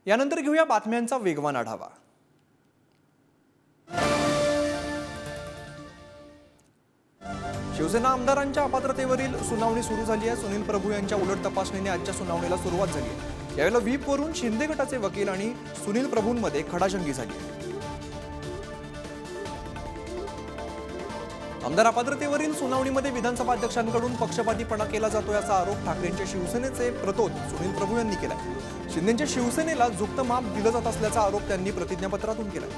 यानंतर घेऊया बातम्यांचा वेगवान आढावा। शिवसेना आमदारांच्या अपात्रतेवरील सुनावणी सुरू झाली आहे। सुनील प्रभू यांच्या उलट तपासणीने आजच्या सुनावणीला सुरुवात झाली आहे। यावेळेला व्हीपवरून शिंदे गटाचे वकील आणि सुनील प्रभूंमध्ये खडाजंगी झाली आहे। आमदार अपात्रतेवरील सुनावणीमध्ये विधानसभा अध्यक्षांकडून पक्षपातीपणा केला जातोय असा आरोप ठाकरेंच्या शिवसेनेचे प्रतोद सुनील प्रभू यांनी केलाय। शिंदेच्या शिवसेनेला झुकतं माप दिलं जात असल्याचा आरोप त्यांनी प्रतिज्ञापत्रातून केलाय।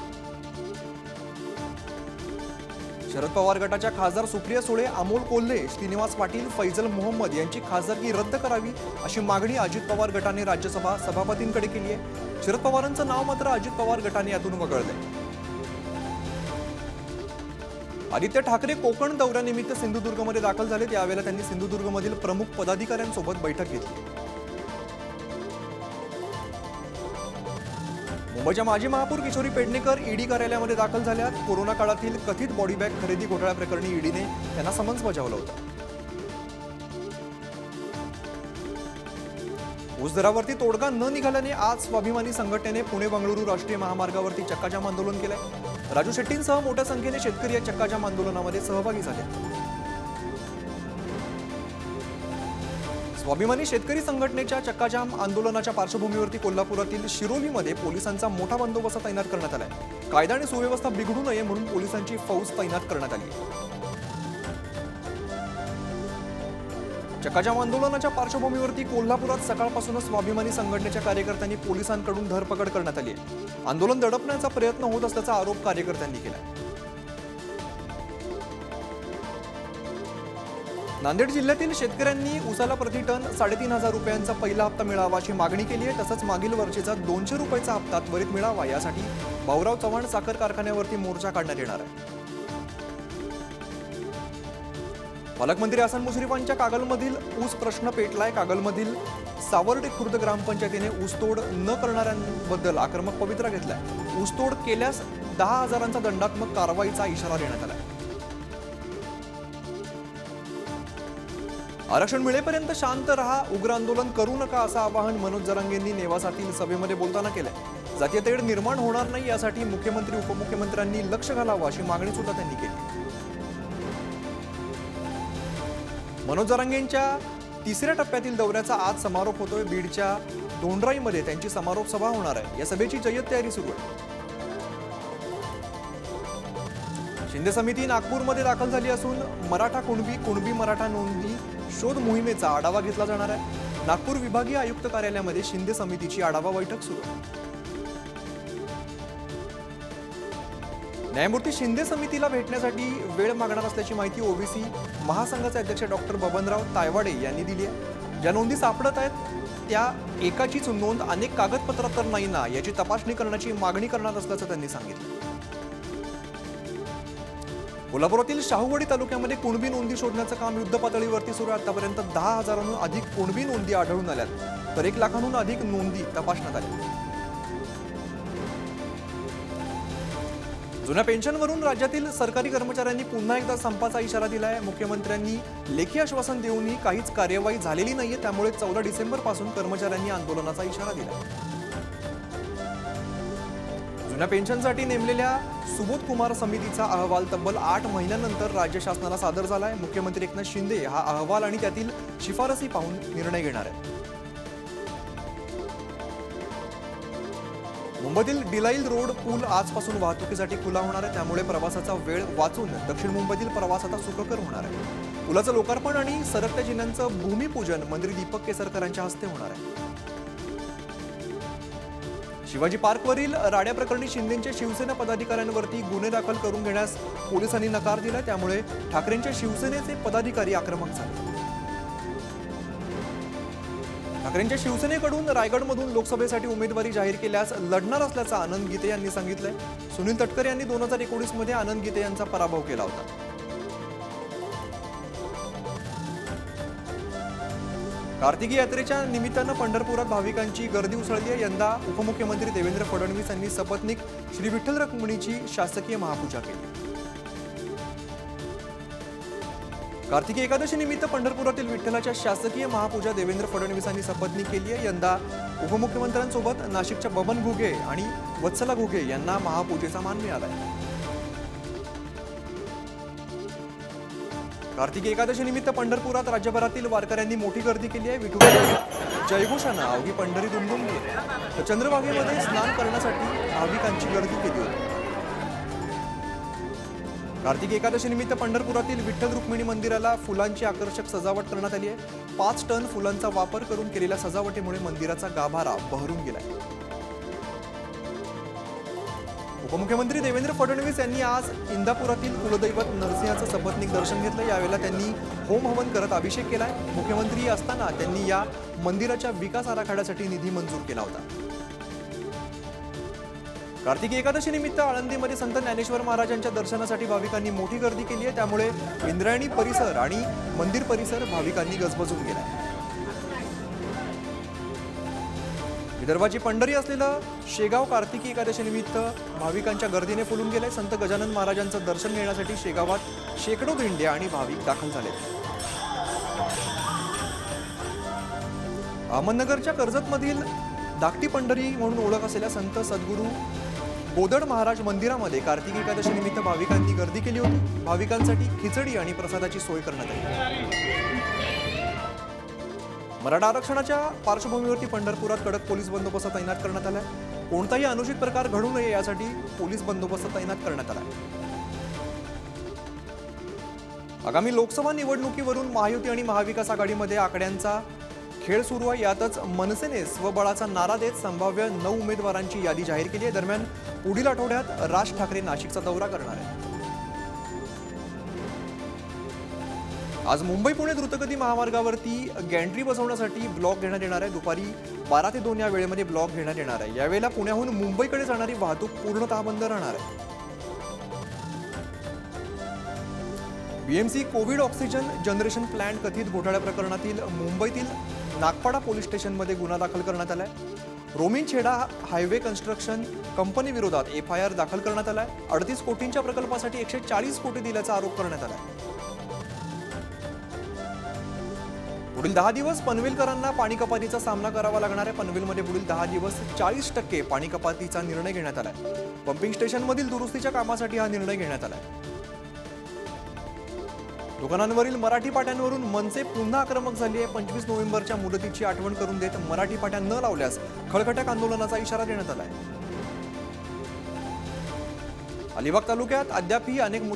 शरद पवार गटाच्या खासदार सुप्रिया सुळे, अमोल कोल्हे, श्रीनिवास पाटील, फैजल मोहम्मद यांची खासदारकी रद्द करावी अशी मागणी अजित पवार गटाने राज्यसभा सभापतींकडे केली आहे। शरद पवारांचं नाव मात्र अजित पवार गटाने यातून वगळलंय। आदित्य ठाकरे कोकण दौऱ्यानिमित्त सिंधुदुर्गमध्ये दाखल झाले। त्यावेळेला त्यांनी सिंधुदुर्गमधील प्रमुख पदाधिकाऱ्यांसोबत बैठक घेतली। मुंबईच्या माजी महापौर किशोरी पेडणेकर ईडी कार्यालयामध्ये दाखल झाल्या। कोरोना काळातील कथित बॉडी बॅग खरेदी घोटाळ्याप्रकरणी ईडीने त्यांना समन्स बजावलं होतं। ऊस दरावरती तोडगा न निघाल्याने आज स्वाभिमानी संघटनेने पुणे बंगळुरू राष्ट्रीय महामार्गावरती चक्काजाम आंदोलन केलंय। राजू शेट्टींसह मोठ्या संख्येने शेतकरी या चक्काजाम आंदोलनामध्ये सहभागी झाले। स्वाभिमानी शेतकरी संघटनेच्या चक्काजाम आंदोलनाच्या पार्श्वभूमीवरती कोल्हापुरातील शिरोलीमध्ये पोलिसांचा मोठा बंदोबस्त तैनात करण्यात आलाय। कायदा आणि सुव्यवस्था बिघडू नये म्हणून पोलिसांची फौज तैनात करण्यात आली आहे। चक्काजाम आंदोलनाच्या पार्श्वभूमीवरती कोल्हापुरात सकाळपासूनच स्वाभिमानी संघटनेच्या कार्यकर्त्यांनी पोलिसांकडून धरपकड करण्यात आली आहे। आंदोलन दडपण्याचा प्रयत्न होत असल्याचा आरोप कार्यकर्त्यांनी केला। नांदेड जिल्ह्यातील शेतकऱ्यांनी ऊसाला प्रति टन 3,500 रुपयांचा पहिला हप्ता मिळावा अशी मागणी केली आहे। तसंच मागील वर्षीचा 200 रुपयाचा हप्ता त्वरित मिळावा यासाठी भाऊराव चव्हाण साखर कारखान्यावरती मोर्चा काढण्यात येणार आहे। पालकमंत्री हसन मुश्रीफांच्या कागलमधील ऊस प्रश्न पेटलाय। कागलमधील सावर्डे खुर्द ग्रामपंचायतीने ऊसतोड न करणाऱ्यांबद्दल आक्रमक पवित्रा घेतलाय। ऊसतोड केल्यास 10,000चा दंडात्मक कारवाईचा इशारा देण्यात आलाय। आरक्षण मिळेपर्यंत शांत रहा, उग्र आंदोलन करू नका असं आवाहन मनोज जरांगेंनी नेवासातील सभेमध्ये बोलताना केलंय। जातीय तेढ निर्माण होणार नाही यासाठी मुख्यमंत्री उपमुख्यमंत्र्यांनी लक्ष घालावं अशी मागणी सुद्धा त्यांनी केली। मनोज जरांगेंच्या तिसऱ्या टप्प्यातील दौऱ्याचा आज समारोप होतोय। बीडच्या दोंडराईमध्ये त्यांची समारोप सभा होणार आहे। या सभेची जय्यत तयारी सुरू आहे। शिंदे समिती नागपूरमध्ये दाखल झाली असून मराठा कुणबी मराठा नोंदी शोध मोहिमेचा आढावा घेतला जाणार आहे। नागपूर विभागीय आयुक्त कार्यालयामध्ये शिंदे समितीची आढावा बैठक सुरू आहे। न्यायमूर्ती शिंदे समितीला भेटण्यासाठी वेळ मागणार असल्याची माहिती ओबीसी महासंघाचे अध्यक्ष डॉक्टर बबनराव तायवाडे यांनी दिली आहे। ज्या नोंदी सापडत आहेत त्या एकाचीच नोंद अनेक कागदपत्रात तर नाही ना याची तपासणी करण्याची मागणी करणार असल्याचं त्यांनी सांगितलं। कोल्हापुरातील शाहूवाडी तालुक्यामध्ये कुणबी नोंदी शोधण्याचं काम युद्धपातळीवरती सुरू आहे। आतापर्यंत 10,000हून अधिक कुणबी नोंदी आढळून आल्यात तर 1 लाखांहून अधिक नोंदी तपासण्यात आल्या। जुन्या पेन्शनवरून राज्यातील सरकारी कर्मचाऱ्यांनी पुन्हा एकदा संपाचा इशारा दिलाय। मुख्यमंत्र्यांनी लेखी आश्वासन देऊनही काहीच कार्यवाही झालेली नाहीये। त्यामुळे 14 डिसेंबर पासून कर्मचाऱ्यांनी आंदोलनाचा इशारा दिला। जुन्या पेन्शनसाठी नेमलेल्या सुबोध कुमार समितीचा अहवाल तब्बल 8 महिन्यानंतर राज्य शासनाला सादर झालाय। मुख्यमंत्री एकनाथ शिंदे हा अहवाल आणि त्यातील शिफारसी पाहून निर्णय घेणार आहेत। मुंबईतील डिलाईल रोड पूल आजपासून वाहतुकीसाठी खुला होणार आहे। त्यामुळे प्रवासाचा वेळ वाचून दक्षिण मुंबईतील प्रवास आता सुखकर होणार आहे। पुलाचं लोकार्पण आणि सरकत्या जिन्यांचं भूमिपूजन मंत्री दीपक केसरकर यांच्या हस्ते होणार आहे। शिवाजी पार्कवरील राड्या प्रकरणी शिंदेच्या शिवसेना पदाधिकाऱ्यांवरती गुन्हे दाखल करून घेण्यास पोलिसांनी नकार दिला। त्यामुळे ठाकरेंच्या शिवसेनेचे पदाधिकारी आक्रमक झाले। ठाकरेंच्या शिवसेनेकडून रायगडमधून लोकसभेसाठी उमेदवारी जाहीर केल्यास लढणार असल्याचं आनंद गीते यांनी सांगितलंय। सुनील तटकरे यांनी 2019 मध्ये आनंद गीते यांचा पराभव केला होता। कार्तिकी यात्रेच्या निमित्तानं पंढरपुरात भाविकांची गर्दी उसळली आहे। यंदा उपमुख्यमंत्री देवेंद्र फडणवीस यांनी सपत्नीक श्री विठ्ठल रुक्मिणीची शासकीय महापूजा केली। कार्तिकी एकादशी निमित्त पंढरपुरातील विठ्ठलाच्या शासकीय महापूजा देवेंद्र फडणवीसांनी सपत्नीक केली आहे। यंदा उपमुख्यमंत्र्यांसोबत नाशिकच्या बबन घुगे आणि वत्सला घुगे यांना महापूजेचा मान मिळाला आहे। कार्तिकी एकादशी निमित्त पंढरपुरात राज्यभरातील वारकऱ्यांनी मोठी गर्दी केली आहे। विठुरायाच्या जयघोषानं अवघी पंढरी दुमदुमली आहे। तर चंद्रभागेमध्ये स्नान करण्यासाठी भाविकांची गर्दी केली होती। कार्तिकी एकादशी निमित्त पंढरपुरातील विठ्ठल रुक्मिणी मंदिराला फुलांची आकर्षक सजावट करण्यात आली आहे। 5 टन फुलांचा वापर करून केलेल्या सजावटीमुळे मंदिराचा गाभारा बहरून गेलाय। उपमुख्यमंत्री देवेंद्र फडणवीस यांनी आज इंदापुरातील कुलदैवत नरसिंहाचं सपत्नीक दर्शन घेतलं। यावेळेला त्यांनी होम हवन करत अभिषेक केलाय। मुख्यमंत्री असताना त्यांनी या मंदिराच्या विकास आराखड्यासाठी निधी मंजूर केला होता। कार्तिकी एकादशी निमित्त आळंदीमध्ये संत ज्ञानेश्वर महाराजांच्या दर्शनासाठी भाविकांनी मोठी गर्दी केली आहे। त्यामुळे इंद्रायणी परिसर आणि मंदिर परिसर भाविकांनी गजबजून गेलाय। विदर्भाची पंढरी असलेलं शेगाव कार्तिकी एकादशी निमित्त भाविकांच्या गर्दीने फुलून गेले। संत गजानन महाराजांचं दर्शन घेण्यासाठी शेगावात शेकडो दिंड्या आणि भाविक दाखल झाले। अहमदनगरच्या कर्जतमधील धाकटी पंढरी म्हणून ओळख असलेल्या संत सद्गुरू बोदड महाराज मंदिरामध्ये कार्तिकी एकादशी निमित्त भाविकांनी गर्दी केली होती। भाविकांसाठी खिचडी आणि प्रसादाची सोय करण्यात आली। मराठा आरक्षणाच्या पार्श्वभूमीवरती पंढरपुरात कडक पोलीस बंदोबस्त तैनात करण्यात आलाय। कोणताही अनुचित प्रकार घडू नये यासाठी पोलीस बंदोबस्त तैनात करण्यात आलाय। आगामी लोकसभा निवडणुकीवरून महायुती आणि महाविकास आघाडीमध्ये आकड्यांचा खेळ सुरू आहे। यातच मनसेने स्वबळाचा नारा देत संभाव्य 9 उमेदवारांची यादी जाहीर केली आहे। दरम्यान पुढील आठवड्यात राज ठाकरे नाशिकचा दौरा करणार आहेत। आज मुंबई पुणे द्रुतगती महामार्गावरती गॅन्ट्री बसवण्यासाठी ब्लॉक घेण्यात येणार आहे। दुपारी 12 ते 2 या वेळेमध्ये ब्लॉक घेण्यात येणार आहे। यावेळेला पुण्याहून मुंबईकडे जाणारी वाहतूक पूर्णतः बंद राहणार आहे। BMC Covid oxygen generation plant कथित घोटाळ्या प्रकरणातील मुंबईतील नागपाडा पोलीस स्टेशनमध्ये गुन्हा दाखल करण्यात आलाय। रोमिन छेडा हायवे कन्स्ट्रक्शन कंपनी विरोधात FIR दाखल करण्यात आलाय। 38 कोटींच्या प्रकल्पासाठी 140 कोटी दिल्याचा आरोप करण्यात आलाय। पुढील 10 दिवस पनवेलकरांना पाणी कपातीचा सामना करावा लागणार आहे। पनवेलमध्ये पुढील 10 दिवस 40% पाणी कपातीचा निर्णय घेण्यात आलाय। पंपिंग स्टेशनमधील दुरुस्तीच्या कामासाठी हा निर्णय घेण्यात आलाय। दुकानांवरील मराठी पाट्यांवरून मनसे पुन्हा आक्रमक झाली आहे। 25 नोव्हेंबरच्या मुदतीची आठवण करून देत मराठी पाट्या न लावल्यास खळखट्याक आंदोलनाचा इशारा देण्यात आलाय। अलिबाग तालुक्यात अद्यापही अनेक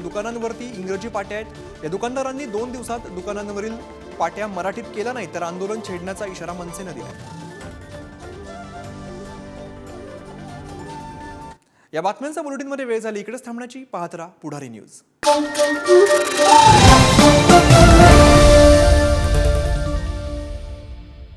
दुकानांवरती इंग्रजी पाट्या आहेत। या दुकानदारांनी 2 दिवसात दुकानांवरील पाट्या मराठीत केल्या नाही तर आंदोलन छेडण्याचा इशारा मनसेने दिलाय। या बातम्यांचा बुलेटिनमध्ये वेळ झाली। इकडेच थांबण्याची। पाहत राहा पुढारी न्यूज।